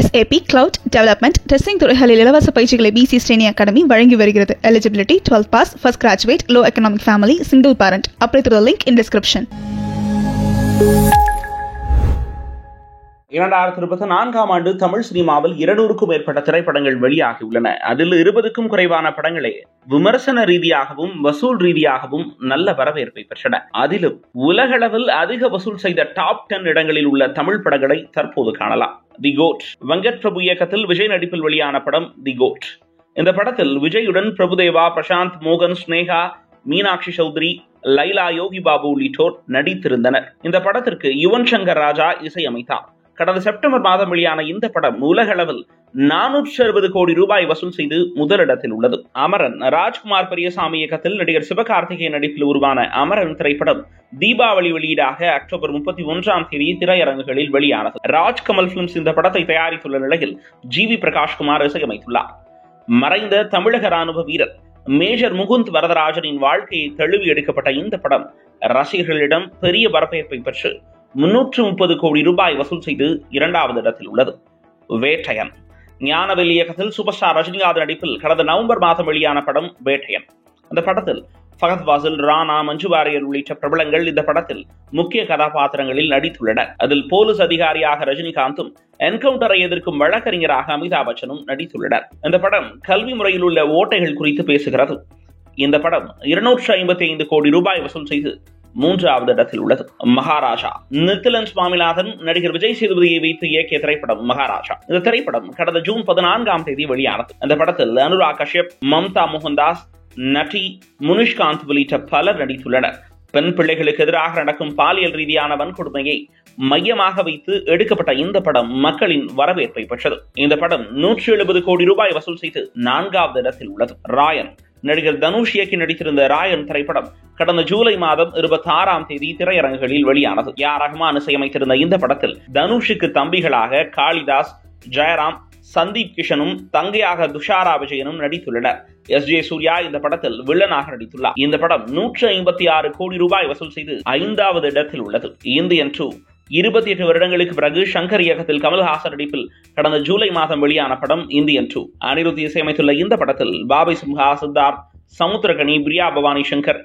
SAP Cloud Development Testing துறைகளில் இலவச பயிற்சிகளை BC Straining Academy வழங்கி வருகிறது. Eligibility 12 pass, first graduate, low economic family, single parent. Apply through the link in description. 2024 ஆண்டு தமிழ் சினிமாவில் 200க்கும் மேற்பட்ட திரைப்படங்கள் வெளியாகியுள்ளன. அதில் 20க்கும் குறைவான படங்களே விமர்சன ரீதியாகவும் வசூல் ரீதியாகவும் நல்ல வரவேற்பை பெற்றன. அதிலும் உலகளவில் அதிக வசூல் செய்த டாப் 10 இடங்களில் உள்ள தமிழ் படங்களை தற்போது காணலாம். தி கோட் வெங்கட் பிரபு இயக்கத்தில் விஜய் நடிப்பில் வெளியான படம் தி கோட். இந்த படத்தில் விஜயுடன் பிரபுதேவா, பிரசாந்த், மோகன், ஸ்னேகா, மீனாட்சி சௌத்ரி, லைலா, யோகி பாபு உள்ளிட்டோர் நடித்திருந்தனர். இந்த படத்திற்கு யுவன் சங்கர் ராஜா இசையமைத்தார். கடந்த செப்டம்பர் மாதம் வெளியான இந்த படம் உலகளவில் 460 கோடி ரூபாய் வசூல் செய்து முதலிடத்தில் உள்ளது. அமரன் ராஜ்குமார் பெரியசாமி இயக்கத்தில் நடிகர் சிவகார்த்திகேயன் நடிப்பில் உருவான அமரன் திரைப்படம் தீபாவளி வெளியீடாக அக்டோபர் 31 திரையரங்குகளில் வெளியானது. ராஜ்கமல் பிலிம்ஸ் இந்த படத்தை தயாரித்துள்ள நிலையில் GV பிரகாஷ்குமார் இசையமைத்துள்ளார். மறைந்த தமிழக ராணுவ வீரர் மேஜர் முகுந்த் வரதராஜனின் வாழ்க்கையை தழுவி எடுக்கப்பட்ட இந்த படம் ரசிகர்களிடம் பெரிய வரவேற்பை பெற்று 330 கோடி ரூபாய் வசூல் செய்து 2வது இடத்தில் உள்ளது. வேட்டையன் ஞானவேல் இயக்கத்தில் சூப்பர் ஸ்டார் ரஜினிகாந்த் நடிப்பில் கடந்த நவம்பர் மாதம் வெளியான படம் வேட்டையன். அந்த படத்தில் ஃபகத் வாசில், ராணா, மஞ்சு வாரியர் உள்ளிட்ட பிரபலங்கள் இந்த படத்தில் முக்கிய கதாபாத்திரங்களில் நடித்துள்ளனர். அதில் போலீஸ் அதிகாரியாக ரஜினிகாந்தும் என்கவுண்டரை எதிர்க்கும் வழக்கறிஞராக அமிதாப் பச்சனும் நடித்துள்ளனர். இந்த படம் கல்வி முறையில் உள்ள ஓட்டைகள் குறித்து பேசுகிறது. இந்த படம் 255 கோடி ரூபாய் வசூல் செய்து 3வது இடத்தில் உள்ளது. மகாராஜா நித்திலன் சுவாமிநாதன் நடிகர் விஜய் சேதுபதியை வைத்து இயக்கிய திரைப்படம் மகாராஜா. இந்த திரைப்படம் கடந்த ஜூன் 14 வெளியானது. இந்த படத்தில் அனுராக் கஷ்யப், மம்தா மோகன்தாஸ், நட்டி, முனிஷ்காந்த் உள்ளிட்ட பலர் நடித்துள்ளனர். பெண் பிள்ளைகளுக்கு எதிராக நடக்கும் பாலியல் ரீதியான வன்கொடுமையை மையமாக வைத்து எடுக்கப்பட்ட இந்த படம் மக்களின் வரவேற்பை பெற்றது. இந்த படம் 170 கோடி ரூபாய் வசூல் செய்து 4வது இடத்தில் உள்ளது. ராயன் நடிகர் தனுஷ் இயக்கி நடித்திருந்த ராயன் திரைப்படம் கடந்த ஜூலை மாதம் 26 திரையரங்குகளில் வெளியானது. ரஹ்மான் இசையமைத்திருந்த இந்த படத்தில் தனுஷுக்கு தம்பிகளாக காளிதாஸ், ஜெயராம், சந்தீப் கிஷனும் தங்கையாக துஷாரா விஜயனும் நடித்துள்ளனர். SJ சூர்யா இந்த படத்தில் வில்லனாக நடித்துள்ளார். இந்த படம் 156 கோடி ரூபாய் வசூல் செய்து 5வது இடத்தில் உள்ளது. இந்தியன் 2 28 வருடங்களுக்கு பிறகு சங்கர் இயக்கத்தில் கமல்ஹாசன் நடிப்பில் கடந்த ஜூலை மாதம் வெளியான படம் இந்தியன் 2. அனிருத் இசையமைத்துள்ள இந்த படத்தில் பாபி சிம்ஹா, சித்தார்த், சமுத்திரகனி, பிரியா பவானி சங்கர்,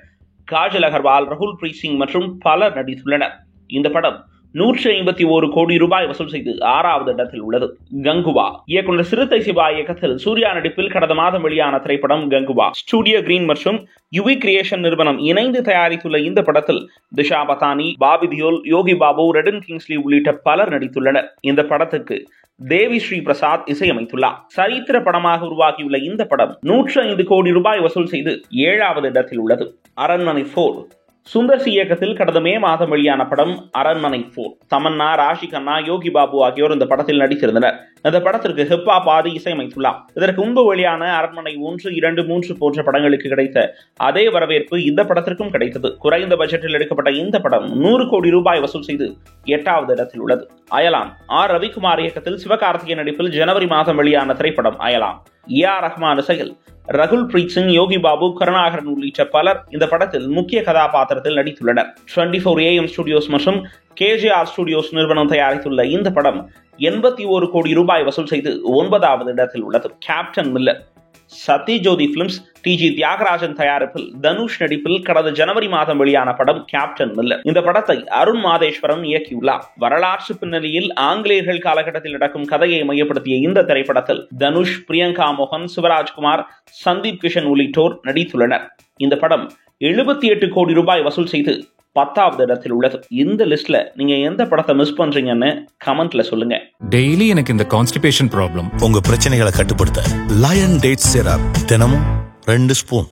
காஜல் அகர்வால், ரகுல் பிரீத் சிங் மற்றும் பலர் நடித்துள்ளனர். இந்த படம் 151 கோடி ரூபாய் வசூல் செய்து 6வது இடத்தில் உள்ளது. கங்குவா இயக்குனர் சிறுத்தை சிவா இயக்கத்தில் சூர்யா நடிப்பில் கடந்த மாதம் வெளியான திரைப்படம் கங்குவா. ஸ்டுடியோ கிரீன் மற்றும் யுவி கிரியேஷன் நிறுவனம் இணைந்து தயாரித்துள்ள இந்த படத்தில் திஷா பதானி, பாபி தியோல், யோகி பாபு, ரெடன் கிங்ஸ்லி உள்ளிட்ட பலர் நடித்துள்ளனர். இந்த படத்துக்கு தேவி ஸ்ரீ பிரசாத் இசையமைத்துள்ளார். சரித்திர படமாக உருவாகியுள்ள இந்த படம் 105 கோடி ரூபாய் வசூல் செய்து 7வது இடத்தில் உள்ளது. அரண்மனை 4 சுந்தர் சி இயக்கத்தில் கடந்த மே மாதம் வெளியான படம் அரண்மனை 4. தமன்னா, ராஷி கண்ணா, யோகி பாபு ஆகியோர் இந்த படத்தில் நடித்திருந்தனர். இந்த படத்திற்கு ஹிப்பா பாதி இசையமைத்துள்ளார். இதற்கு முன்பு வெளியான அரண்மனை 1, 2, 3 போன்ற படங்களுக்கு கிடைத்த அதே வரவேற்பு இந்த படத்திற்கும் கிடைத்தது. குறைந்த பட்ஜெட்டில் எடுக்கப்பட்ட இந்த படம் 100 கோடி ரூபாய் வசூல் செய்து 8வது இடத்தில் உள்ளது. அயலான் ரவிக்குமார் இயக்கத்தில் சிவகார்த்திகேயன் நடிப்பில் ஜனவரி மாதம் வெளியான திரைப்படம் அயலான். ரஹ்மான் இசையில் ரகுல் பிரீத் சிங், யோகி பாபு, கருணாகரன் உள்ளிட்ட பலர் இந்த படத்தில் முக்கிய கதாபாத்திரத்தில் நடித்துள்ளனர். 24AM ஸ்டுடியோஸ் மற்றும் KJR ஸ்டுடியோஸ் நிறுவனம் தயாரித்துள்ள இந்த படம் 81 கோடி ரூபாய் வசூல் செய்து 9வது இடத்தில் உள்ளது. Captain Miller Sathyajothi films TG Thyagarajan தயாரிப்பில் தனுஷ் நடிப்பில் கடந்த ஜனவரி மாதம் வெளியான படம் கேப்டன் மில்லர். இந்த படத்தை அருண் மாதேஸ்வரன் இயக்கியுள்ளார். வரலாற்று பின்னணியில் ஆங்கிலேயர்கள் காலகட்டத்தில் நடக்கும் கதையை மையப்படுத்திய இந்த திரைப்படத்தில் தனுஷ், பிரியங்கா மோகன், சிவராஜ்குமார், சந்தீப் கிஷன் உள்ளிட்டோர் நடித்துள்ளனர். இந்த படம் 78 கோடி ரூபாய் வசூல் செய்து 10வது இடத்தில் உள்ளது. இந்த லிஸ்ட்ல நீங்க எந்த படத்தை மிஸ் பண்றீங்கன்னு கமெண்ட்ல சொல்லுங்க. டெய்லி எனக்கு இந்த கான்ஸ்டிபேஷன் ப்ராப்ளம். உங்க பிரச்சனைகளை கட்டுப்படுத்த லயன் டேட் சிரப் தினமும் 2 ஸ்பூன்.